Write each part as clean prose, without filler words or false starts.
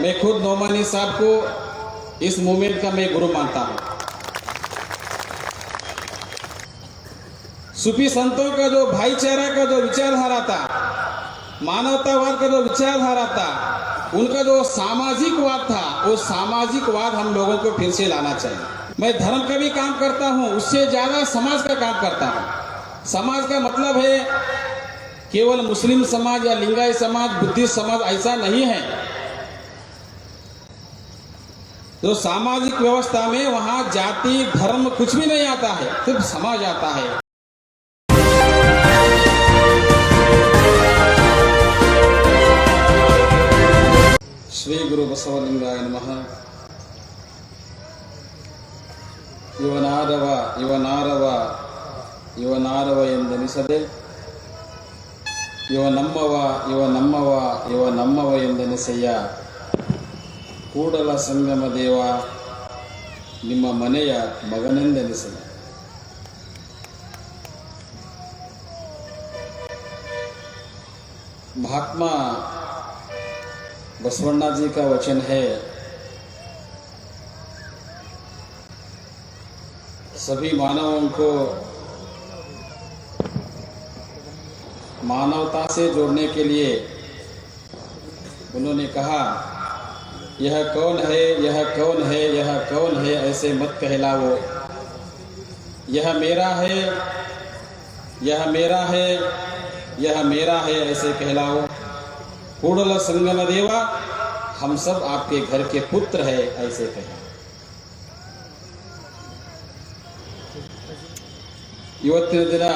मैं खुद नोमानी साहब को इस मूवमेंट का मैं गुरु मानता हूं। सूफी संतों का जो भाईचारा का जो विचारधारा था, मानवतावाद का जो विचारधारा था, उनका जो सामाजिकवाद था, वो सामाजिकवाद हम लोगों को फिर से लाना चाहिए। मैं धर्म का भी काम करता हूं, उससे ज्यादा समाज का काम करता हूं। समाज का मतलब है केवल मुस्लिम समाज या लिंगायत समाज, बुद्धिस्ट समाज, ऐसा नहीं है। जो सामाजिक व्यवस्था में वहां जाति धर्म कुछ भी नहीं आता है, सिर्फ समाज आता है। ಶ್ರೀ ಗುರು ಬಸವಲಿಂಗಾಯ ನಮಃ. ಇವನಾರವ ಇವನಾರವ ಇವನಾರವ ಎಂದೆನಿಸದೆ, ಇವನಮ್ಮವ ಇವನಮ್ಮವ ಇವನಮ್ಮವ ಎಂದೆನಿಸಯ್ಯ. ಕೂಡಲ ಸಂಗಮ ದೇವ ನಿಮ್ಮ ಮನೆಯ ಮಗನೆಂದೆನಿಸಲ್ಲ. महात्मा बसवण्णा जी का वचन है, सभी मानवों को मानवता से जोड़ने के लिए उन्होंने कहा, यह कौन है, यह कौन है, यह कौन है, ऐसे मत कहलाओ। यह मेरा है, यह मेरा है, यह मेरा है, ऐसे कहलाओ। ಕೂಡಲ ಸಂಗಮ ದೇವ, हम सब आपके घर के पुत्र है, ऐसे कहे। ಇವತ್ತಿನ ದಿನ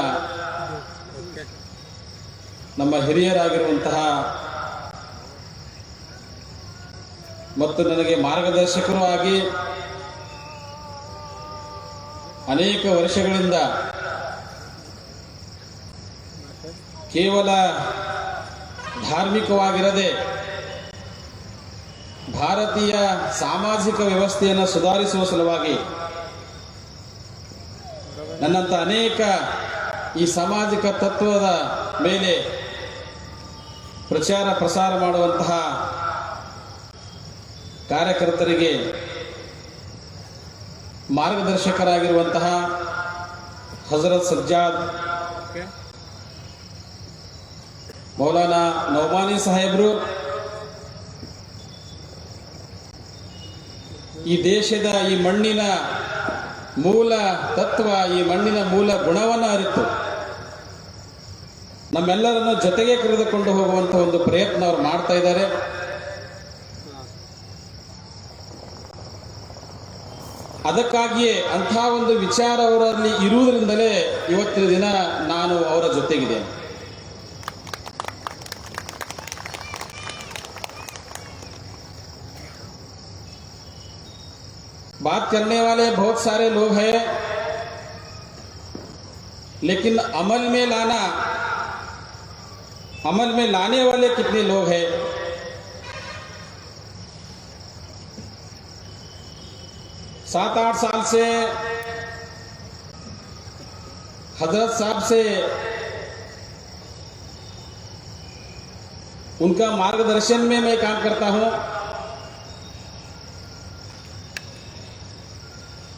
ನಮ್ಮ ಹಿರಿಯರಾಗಿರುವಂತಹ ಮತ್ತು ನನಗೆ ಮಾರ್ಗದರ್ಶಕರು ಆಗಿ ಅನೇಕ ವರ್ಷಗಳಿಂದ ಕೇವಲ ಧಾರ್ಮಿಕವಾಗಿರದೆ ಭಾರತೀಯ ಸಾಮಾಜಿಕ ವ್ಯವಸ್ಥೆಯನ್ನು ಸುಧಾರಿಸುವ ಸಲುವಾಗಿ ನನ್ನಂತ ಅನೇಕ ಈ ಸಾಮಾಜಿಕ ತತ್ವದ ಮೇಲೆ ಪ್ರಚಾರ ಪ್ರಸಾರ ಮಾಡುವಂತಹ ಕಾರ್ಯಕರ್ತರಿಗೆ ಮಾರ್ಗದರ್ಶಕರಾಗಿರುವಂತಹ ಹಜರತ್ ಸಜ್ಜಾದ್ ಮೌಲಾನಾ ನೌಮಾನಿ ಸಾಹೇಬರು, ಈ ದೇಶದ ಈ ಮಣ್ಣಿನ ಮೂಲ ತತ್ವ, ಈ ಮಣ್ಣಿನ ಮೂಲ ಗುಣವನ್ನು ಅರಿತು ನಮ್ಮೆಲ್ಲರನ್ನು ಜೊತೆಗೆ ಕರೆದುಕೊಂಡು ಹೋಗುವಂತಹ ಒಂದು ಪ್ರಯತ್ನ ಅವರು ಮಾಡ್ತಾ ಇದ್ದಾರೆ. ಅದಕ್ಕಾಗಿಯೇ ಅಂಥ ಒಂದು ವಿಚಾರ ಅವರಲ್ಲಿ ಇರುವುದರಿಂದಲೇ ಇವತ್ತಿನ ದಿನ ನಾನು ಅವರ ಜೊತೆಗಿದ್ದೇನೆ. बात करने वाले बहुत सारे लोग हैं, लेकिन अमल में लाने वाले कितने लोग हैं? सात आठ साल से हजरत साहब से उनका मार्गदर्शन में मैं काम करता हूं।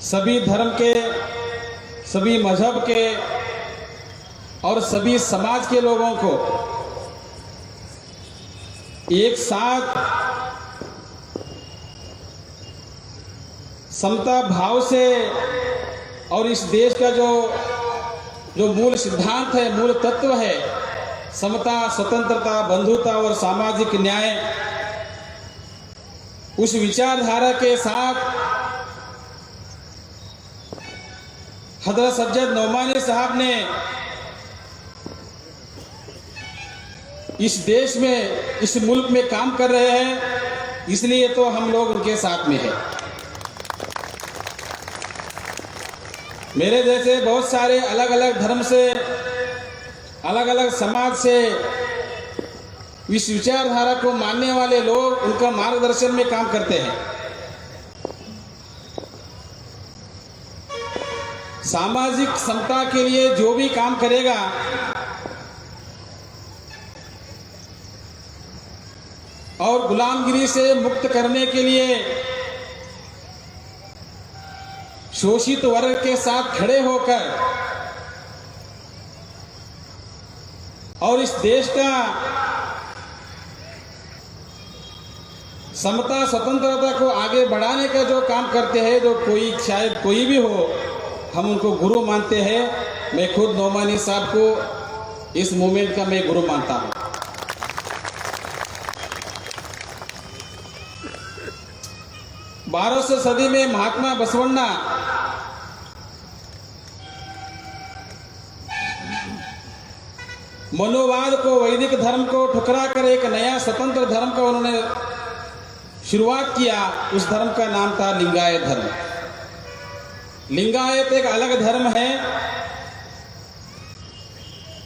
सभी धर्म के, सभी मजहब के और सभी समाज के लोगों को एक साथ समता भाव से, और इस देश का जो मूल सिद्धांत है, मूल तत्व है, समता, स्वतंत्रता, बंधुता और सामाजिक न्याय, उस विचारधारा के साथ हजरत सज्जद नौमानी साहब ने इस देश में, इस मुल्क में काम कर रहे हैं, इसलिए तो हम लोग उनके साथ में हैं। मेरे जैसे बहुत सारे अलग अलग धर्म से, अलग अलग समाज से इस विचारधारा को मानने वाले लोग उनका मार्गदर्शन में काम करते हैं। सामाजिक समता के लिए जो भी काम करेगा, और गुलामगिरी से मुक्त करने के लिए शोषित वर्ग के साथ खड़े होकर और इस देश का समता स्वतंत्रता को आगे बढ़ाने का जो काम करते हैं, जो कोई शायद कोई भी हो, हम उनको गुरु मानते हैं। मैं खुद नोमानी साहब को इस मूवमेंट का मैं गुरु मानता हूं। 12वीं सदी में महात्मा बसवण्णा मनोवाद को, वैदिक धर्म को ठुकरा कर एक नया स्वतंत्र धर्म का उन्होंने शुरुआत किया। उस धर्म का नाम था लिंगायत धर्म। लिंगायत एक अलग धर्म है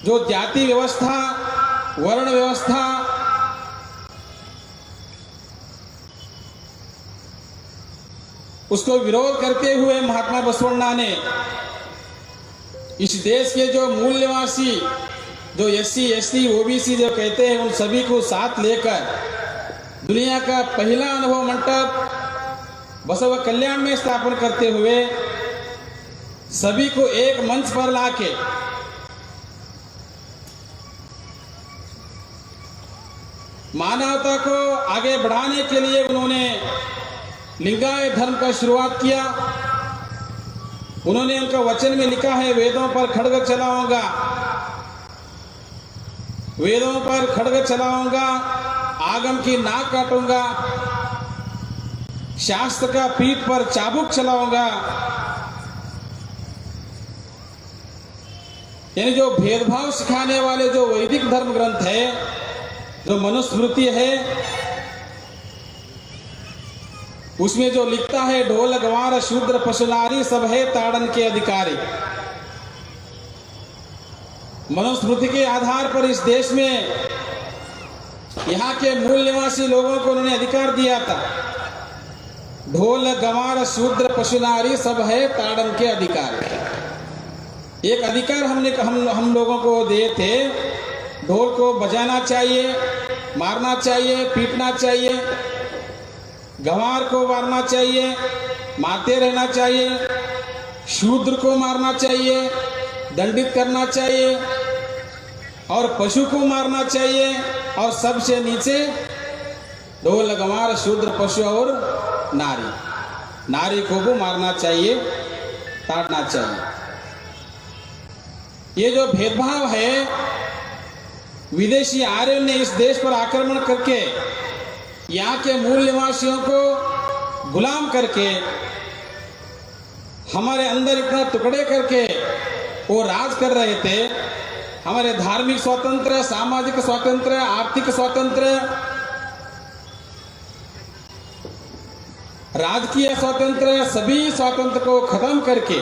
जो जाति व्यवस्था, वर्ण व्यवस्था, उसको विरोध करते हुए महात्मा बसवण्णा ने इस देश के जो मूल निवासी, जो SC ST OBC जो कहते हैं, उन सभी को साथ लेकर दुनिया का पहला अनुभव मंडप बसव कल्याण में स्थापन करते हुए सभी को एक मंच पर लाके मानवता को आगे बढ़ाने के लिए उन्होंने लिंगायत धर्म का शुरुआत किया। उन्होंने उनका वचन में लिखा है, वेदों पर खड्ग चलाऊंगा, वेदों पर खड्ग चलाऊंगा, आगम की नाक काटूंगा, शास्त्र का पीठ पर चाबुक चलाऊंगा। यानी जो भेदभाव सिखाने वाले जो वैदिक धर्म ग्रंथ है, जो मनुस्मृति है, उसमें जो लिखता है, ढोल गंवार शूद्र पशु नारी सब है ताड़न के अधिकारी। मनुस्मृति के आधार पर इस देश में यहाँ के मूल निवासी लोगों को उन्होंने अधिकार दिया था। ढोल गंवार शूद्र पशु नारी सब है ताड़न के अधिकारी। एक अधिकार हम लोगों को दिए थे। ढोल को बजाना चाहिए, मारना चाहिए, पीटना चाहिए, गंवार को मारना चाहिए, मारते रहना चाहिए, शूद्र को मारना चाहिए, दंडित करना चाहिए, और पशु को मारना चाहिए, और सबसे नीचे ढोल गंवार शूद्र पशु और नारी को भी मारना चाहिए, काटना चाहिए। ये जो भेदभाव है, विदेशी आर्यों ने इस देश पर आक्रमण करके यहाँ के मूल निवासियों को गुलाम करके हमारे अंदर इतना टुकड़े करके वो राज कर रहे थे। हमारे धार्मिक स्वातंत्र, सामाजिक स्वातंत्र, आर्थिक स्वातंत्र, राजकीय स्वातंत्र, सभी स्वातंत्र को खत्म करके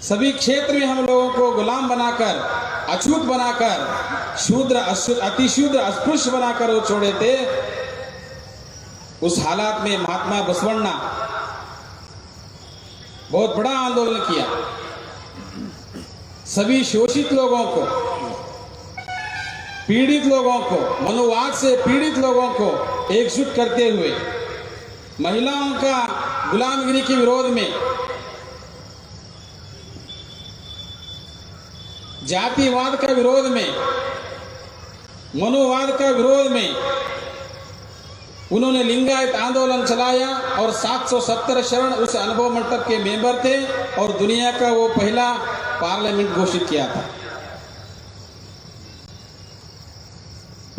सभी क्षेत्र में हम लोगों को गुलाम बनाकर, अछूत बनाकर, शूद्र अतिशूद्र अस्पृश्य बनाकर वो छोड़े थे। उस हालात में महात्मा बसवण्णा बहुत बड़ा आंदोलन किया। सभी शोषित लोगों को, पीड़ित लोगों को, मनोवाद से पीड़ित लोगों को एकजुट करते हुए, महिलाओं का गुलामगिरी के विरोध में, जातिवाद का विरोध में, मनोवाद का विरोध में उन्होंने लिंगायत आंदोलन चलाया और 770 शरण उस अनुभव मंडप के मेंबर थे और दुनिया का वो पहला पार्लियामेंट घोषित किया था।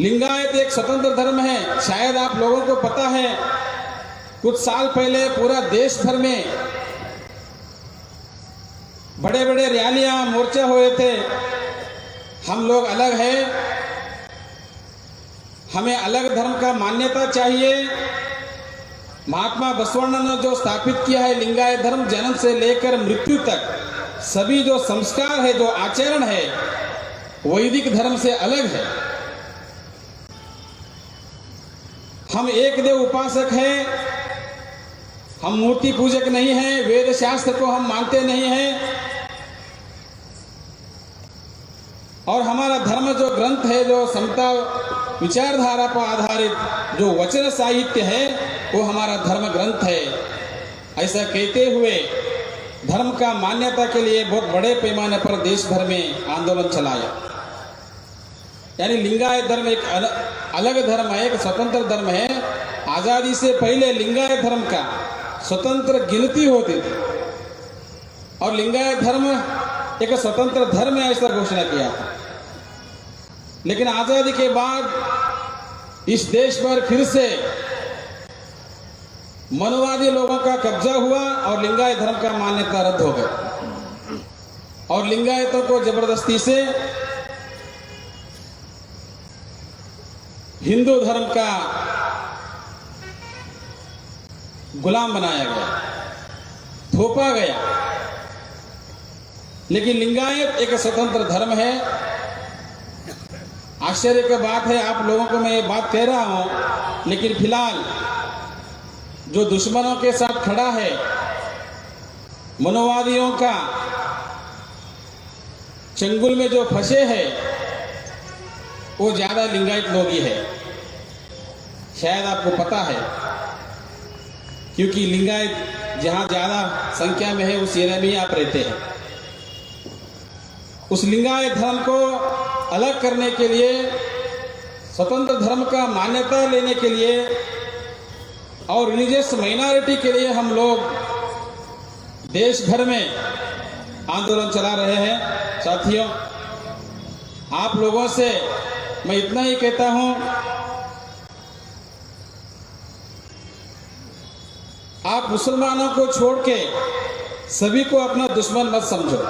लिंगायत एक स्वतंत्र धर्म है। शायद आप लोगों को पता है, कुछ साल पहले पूरा देश भर में बड़े बड़े रैलियां, मोर्चे हुए थे। हम लोग अलग हैं, हमें अलग धर्म का मान्यता चाहिए। महात्मा बसवण्णा ने जो स्थापित किया है लिंगायत धर्म, जन्म से लेकर मृत्यु तक सभी जो संस्कार है, जो आचरण है, वैदिक धर्म से अलग है। हम एक देव उपासक हैं, हम मूर्ति पूजक नहीं हैं, वेद शास्त्र को हम मानते नहीं हैं, और हमारा धर्म जो ग्रंथ है, जो समता विचारधारा पर आधारित जो वचन साहित्य है, वो हमारा धर्म ग्रंथ है। ऐसा कहते हुए धर्म का मान्यता के लिए बहुत बड़े पैमाने पर देश भर में आंदोलन चलाया। यानी लिंगायत धर्म एक अलग धर्म है, एक स्वतंत्र धर्म है। आज़ादी से पहले लिंगायत धर्म का स्वतंत्र गिनती होती थी और लिंगायत धर्म एक स्वतंत्र धर्म है, ऐसा घोषणा किया था। लेकिन आज़ादी के बाद इस देश पर फिर से मनोवादी लोगों का कब्जा हुआ और लिंगायत धर्म का मान्यता रद्द हो गई और लिंगायतों को जबरदस्ती से हिंदू धर्म का गुलाम बनाया गया, थोपा गया। लेकिन लिंगायत एक स्वतंत्र धर्म है। आश्चर्य की बात है, आप लोगों को मैं ये बात कह रहा हूं, लेकिन फिलहाल जो दुश्मनों के साथ खड़ा है, मनोवादियों का चंगुल में जो फंसे हैं, वो ज्यादा लिंगायत लोग ही है। शायद आपको पता है, क्योंकि लिंगायत जहां ज्यादा संख्या में है उस एरिया में ही आप रहते हैं। उस लिंगायत धर्म को अलग करने के लिए, स्वतंत्र धर्म का मान्यता लेने के लिए और रिलीजियस माइनॉरिटी के लिए हम लोग देश भर में आंदोलन चला रहे हैं। साथियों, आप लोगों से मैं इतना ही कहता हूं, आप मुसलमानों को छोड़ के सभी को अपना दुश्मन मत समझो।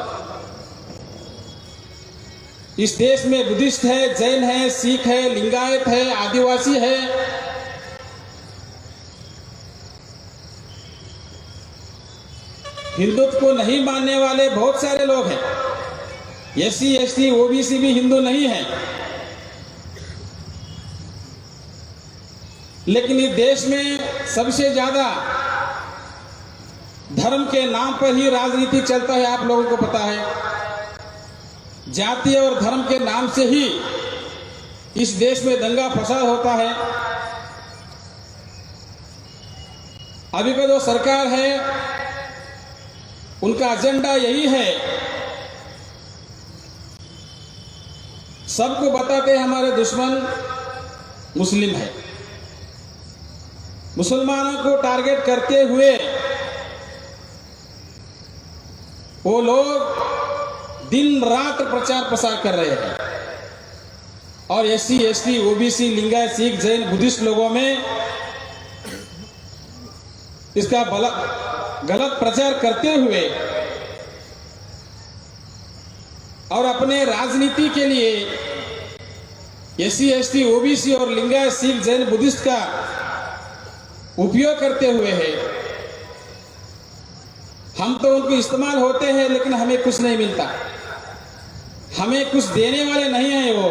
इस देश में बुद्धिस्ट है, जैन है, सिख है, लिंगायत है, आदिवासी है। हिंदुत्व को नहीं मानने वाले बहुत सारे लोग हैं। एससी, एसटी, ओबीसी भी हिंदू नहीं है। लेकिन इस देश में सबसे ज्यादा धर्म के नाम पर ही राजनीति चलता है, आप लोगों को पता है। जाति और धर्म के नाम से ही इस देश में दंगा फसाद होता है। अभी का जो सरकार है, उनका एजेंडा यही है, सबको बताते हैं हमारे दुश्मन मुस्लिम है। मुसलमानों को टारगेट करते हुए वो लोग दिन रात प्रचार प्रसार कर रहे हैं और SC, ST, OBC, Lingayat, Sikh, Jain, Buddhist लोगों में इसका गलत प्रचार करते हुए और अपने राजनीति के लिए एससी, एसटी, ओबीसी और लिंगायत, सिख, जैन, बुद्धिस्ट का उपयोग करते हुए है। हम तो उनको इस्तेमाल होते हैं, लेकिन हमें कुछ नहीं मिलता। हमें कुछ देने वाले नहीं हैं वो।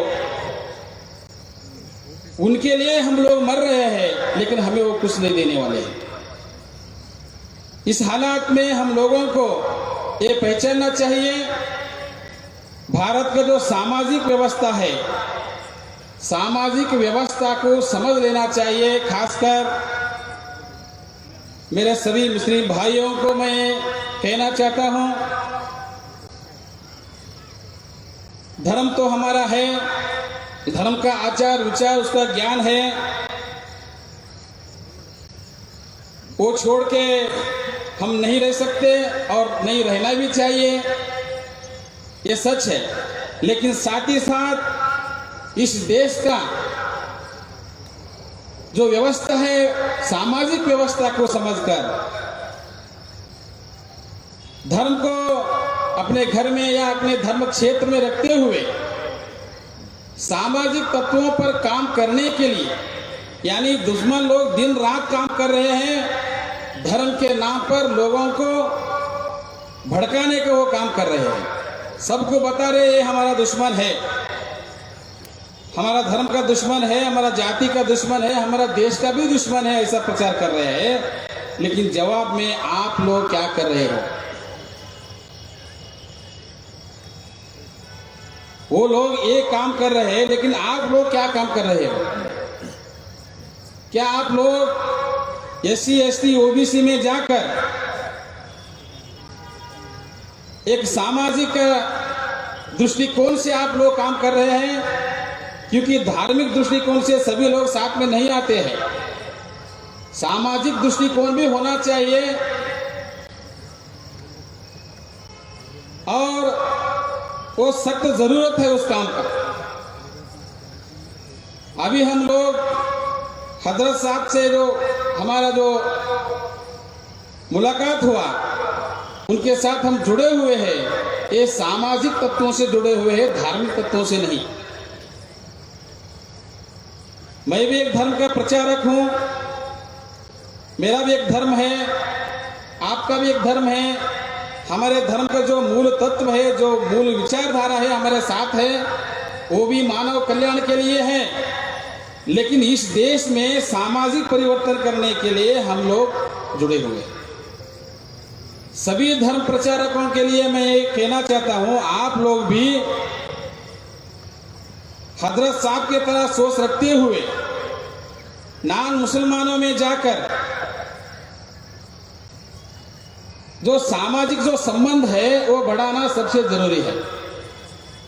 उनके लिए हम लोग मर रहे हैं, लेकिन हमें वो कुछ नहीं देने वाले हैं। इस हालात में हम लोगों को ये पहचानना चाहिए, भारत का जो सामाजिक व्यवस्था है, सामाजिक व्यवस्था को समझ लेना चाहिए। खासकर मेरे सभी मुस्लिम भाइयों को मैं कहना चाहता हूं, धर्म तो हमारा है, धर्म का आचार विचार, उसका ज्ञान है, वो छोड़ के हम नहीं रह सकते और नहीं रहना भी चाहिए, ये सच है। लेकिन साथ ही साथ इस देश का जो व्यवस्था है, सामाजिक व्यवस्था को समझकर धर्म को अपने घर में या अपने धर्म क्षेत्र में रखते हुए सामाजिक तत्वों पर काम करने के लिए, यानी दुश्मन लोग दिन रात काम कर रहे हैं, धर्म के नाम पर लोगों को भड़काने का वो काम कर रहे हैं। सबको बता रहे ये हमारा दुश्मन है, हमारा धर्म का दुश्मन है, हमारा जाति का दुश्मन है, हमारा देश का भी दुश्मन है, ऐसा प्रचार कर रहे हैं। लेकिन जवाब में आप लोग क्या कर रहे हो? वो लोग एक काम कर रहे हैं, लेकिन आप लोग क्या काम कर रहे हो? क्या आप लोग SC ST OBC में जाकर एक सामाजिक दृष्टिकोण से आप लोग काम कर रहे हैं? क्योंकि धार्मिक दृष्टिकोण से सभी लोग साथ में नहीं आते हैं, सामाजिक दृष्टिकोण भी होना चाहिए। और वो सख्त जरूरत है उस काम का। अभी हम लोग हजरत साहब से जो हमारा जो मुलाकात हुआ, उनके साथ हम जुड़े हुए हैं, ये सामाजिक तत्वों से जुड़े हुए हैं, धार्मिक तत्वों से नहीं। मैं भी एक धर्म का प्रचारक हूं, मेरा भी एक धर्म है, आपका भी एक धर्म है। हमारे धर्म का जो मूल तत्व है, जो मूल विचारधारा है हमारे साथ है, वो भी मानव कल्याण के लिए है। लेकिन इस देश में सामाजिक परिवर्तन करने के लिए हम लोग जुड़े हुए हैं। सभी धर्म प्रचारकों के लिए मैं ये कहना चाहता हूं, आप लोग भी हजरत साहब की तरह सोच रखते हुए नान मुसलमानों में जाकर जो सामाजिक जो संबंध है वो बढ़ाना सबसे जरूरी है।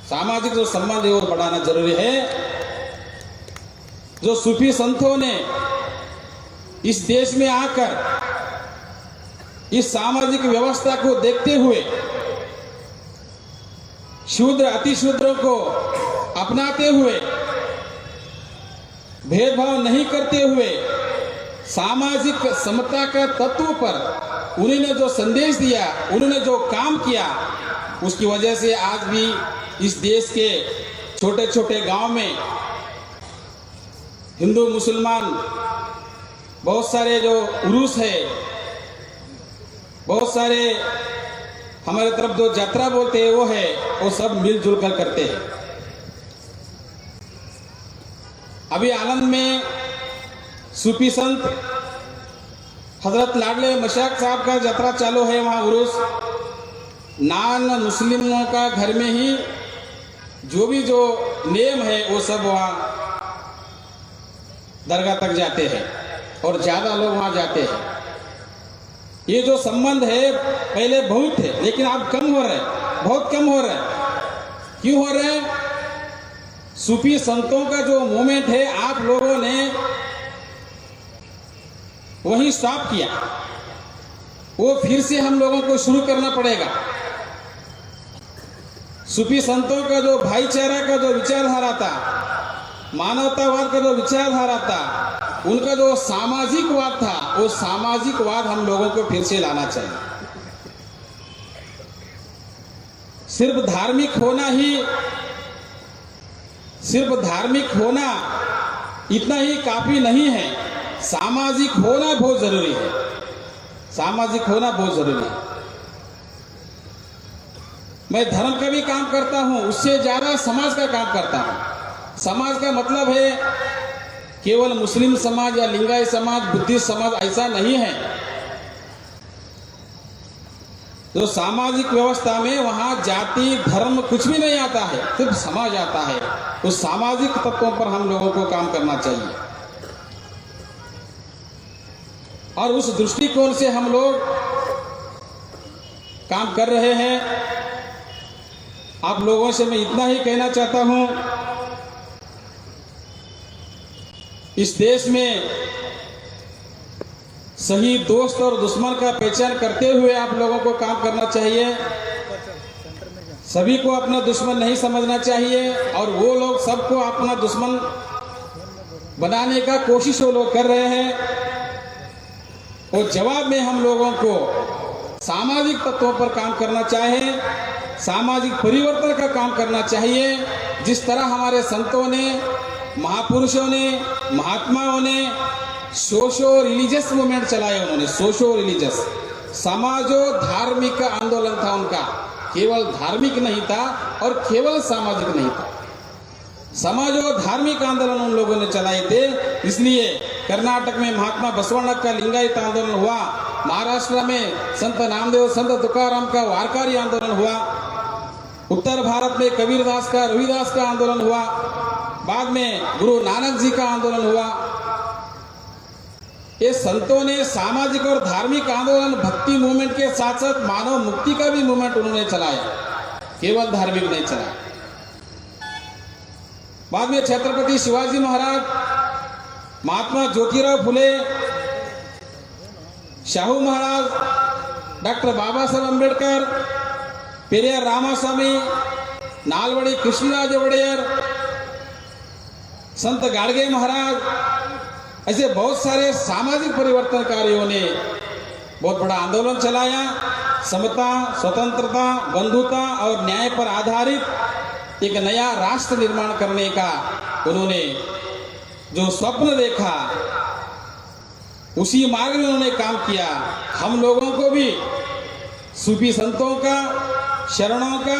सामाजिक जो संबंध है वो बढ़ाना जरूरी है। जो सूफी संतों ने इस देश में आकर इस सामाजिक व्यवस्था को देखते हुए शूद्र अतिशूद्रों को अपनाते हुए, भेदभाव नहीं करते हुए, सामाजिक समता का तत्व पर उन्होंने जो संदेश दिया, उन्होंने जो काम किया, उसकी वजह से आज भी इस देश के छोटे छोटे गांव में हिंदू मुसलमान बहुत सारे जो उरूस है, बहुत सारे हमारे तरफ जो यात्रा बोलते हैं वो है, वो सब मिलजुल कर करते हैं। अभी आनंद में सूफी संत हजरत लाडले मशाक साहब का यात्रा चालू है, वहाँ उरूस। नान मुस्लिमों का घर में ही जो भी जो नियम है वो सब वहाँ दरगाह तक जाते हैं और ज्यादा लोग वहाँ जाते हैं। ये जो संबंध है पहले बहुत थे, लेकिन अब कम हो रहे हैं, बहुत कम हो रहे हैं। क्यों हो रहे हैं? सूफी संतों का जो मूवमेंट है आप लोगों ने वही स्टॉप किया, वो फिर से हम लोगों को शुरू करना पड़ेगा। सूफी संतों का जो भाईचारा का जो विचारधारा था, मानवतावाद का जो विचारधारा था, उनका जो सामाजिकवाद था, वो सामाजिकवाद हम लोगों को फिर से लाना चाहिए। सिर्फ धार्मिक होना इतना ही काफी नहीं है, सामाजिक होना बहुत जरूरी है। सामाजिक होना बहुत जरूरी है। मैं धर्म का भी काम करता हूं, उससे ज्यादा समाज का काम करता हूं। समाज का मतलब है केवल मुस्लिम समाज या लिंगायत समाज, बुद्धिस्ट समाज, ऐसा नहीं है। जो सामाजिक व्यवस्था में वहां जाति धर्म कुछ भी नहीं आता है, सिर्फ समाज आता है। उस सामाजिक तत्वों पर हम लोगों को काम करना चाहिए और उस दृष्टिकोण से हम लोग काम कर रहे हैं। आप लोगों से मैं इतना ही कहना चाहता हूं, इस देश में सही दोस्त और दुश्मन का पहचान करते हुए आप लोगों को काम करना चाहिए। सभी को अपना दुश्मन नहीं समझना चाहिए और वो लोग सबको अपना दुश्मन बनाने का कोशिश वो लोग कर रहे हैं। और जवाब में हम लोगों को सामाजिक तत्वों पर काम करना चाहिए, सामाजिक परिवर्तन का काम करना चाहिए। जिस तरह हमारे संतों ने, महापुरुषों ने, महात्माओं ने सोशो रिलीजियस मूवमेंट चलाया, उन्होंने सोशो रिलीजियस समाजो धार्मिक आंदोलन था उनका। केवल धार्मिक नहीं था और केवल सामाजिक नहीं था, समाजो धार्मिक आंदोलन उन लोगों ने चलाए थे। इसलिए कर्नाटक में महात्मा बसवण्ण का लिंगायत आंदोलन हुआ, महाराष्ट्र में संत नामदेव, संत तुकाराम का वारकारी आंदोलन हुआ। उत्तर भारत में कबीरदास का, रविदास का आंदोलन हुआ, बाद में गुरु नानक जी का आंदोलन हुआ। ये संतों ने सामाजिक और धार्मिक आंदोलन, भक्ति मूवमेंट के साथ साथ मानव मुक्ति का भी मूवमेंट उन्होंने चलाया, केवल धार्मिक नहीं चलाया। बाद में छत्रपति शिवाजी महाराज, महात्मा ज्योतिराव फुले, शाहू महाराज, डॉक्टर बाबा साहेब अंबेडकर, पेरियार रामास्वामी, नालवड़ी कृष्णराज वड़ेयर, संत गाडगे महाराज, ऐसे बहुत सारे सामाजिक परिवर्तनकारियों ने बहुत बड़ा आंदोलन चलाया। समता, स्वतंत्रता, बंधुता और न्याय पर आधारित एक नया राष्ट्र निर्माण करने का उन्होंने जो स्वप्न देखा, उसी मार्ग में उन्होंने काम किया। हम लोगों को भी सूफी संतों का, शरणों का,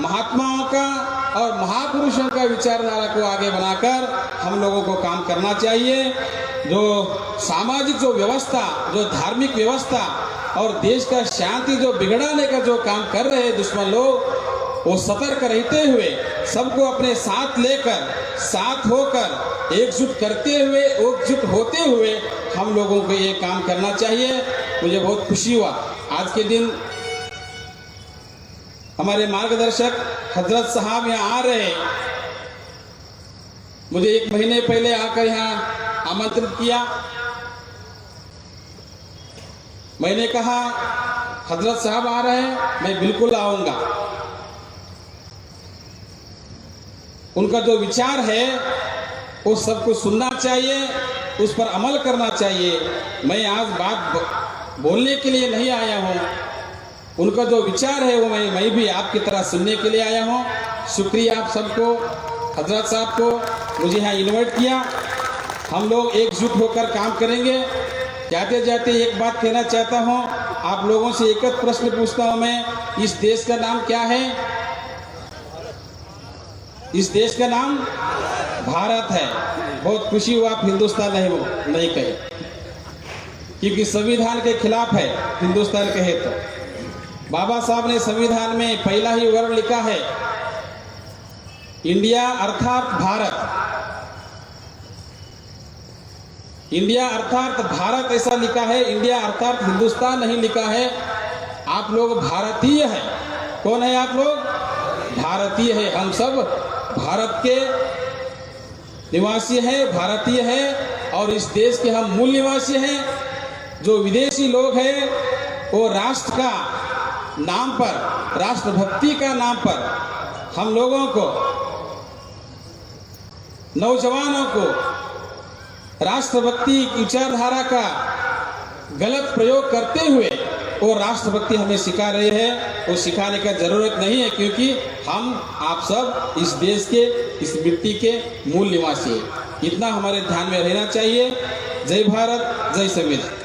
महात्माओं का और महापुरुषों का विचारधारा को आगे बनाकर हम लोगों को काम करना चाहिए। जो सामाजिक जो व्यवस्था, जो धार्मिक व्यवस्था और देश का शांति जो बिगड़ाने का जो काम कर रहे हैं दुश्मन लोग, वो सतर्क रहते हुए सबको अपने साथ लेकर, साथ होकर, एकजुट करते हुए, एकजुट होते हुए हम लोगों को ये काम करना चाहिए। मुझे बहुत खुशी हुआ आज के दिन हमारे मार्गदर्शक हजरत साहब यहाँ आ रहे हैं। मुझे 1 महीने पहले आकर यहाँ आमंत्रित किया। मैंने कहा हजरत साहब आ रहे हैं, मैं बिल्कुल आऊंगा। उनका जो विचार है वो सबको सुनना चाहिए, उस पर अमल करना चाहिए। मैं आज बात बोलने के लिए नहीं आया हूँ, उनका जो विचार है वो मैं भी आपकी तरह सुनने के लिए आया हूँ। शुक्रिया आप सबको, हजरत साहब को मुझे यहाँ इनवाइट किया। हम लोग एकजुट होकर काम करेंगे। जाते जाते एक बात कहना चाहता हूँ, आप लोगों से एक प्रश्न पूछता हूँ मैं, इस देश का नाम क्या है? इस देश का नाम भारत है। बहुत खुशी हुआ आप हिंदुस्तान नहीं कहे, क्योंकि संविधान के खिलाफ है हिंदुस्तान कहे तो। बाबा साहब ने संविधान में पहला ही वर्ण लिखा है इंडिया अर्थात भारत। इंडिया अर्थात भारत ऐसा लिखा है, इंडिया अर्थात हिंदुस्तान नहीं लिखा है। आप लोग भारतीय हैं। कौन है आप लोग? भारतीय है। हम सब भारत के निवासी हैं, भारतीय हैं और इस देश के हम मूल निवासी हैं। जो विदेशी लोग हैं वो राष्ट्र का नाम पर, राष्ट्रभक्ति का नाम पर हम लोगों को, नौजवानों को राष्ट्रभक्ति विचारधारा का गलत प्रयोग करते हुए वो राष्ट्रभक्ति हमें सिखा रहे हैं। वो सिखाने का जरूरत नहीं है, क्योंकि हम आप सब इस देश के, इस मिट्टी के मूल निवासी हैं। इतना हमारे ध्यान में रहना चाहिए। जय भारत, जय संविधान।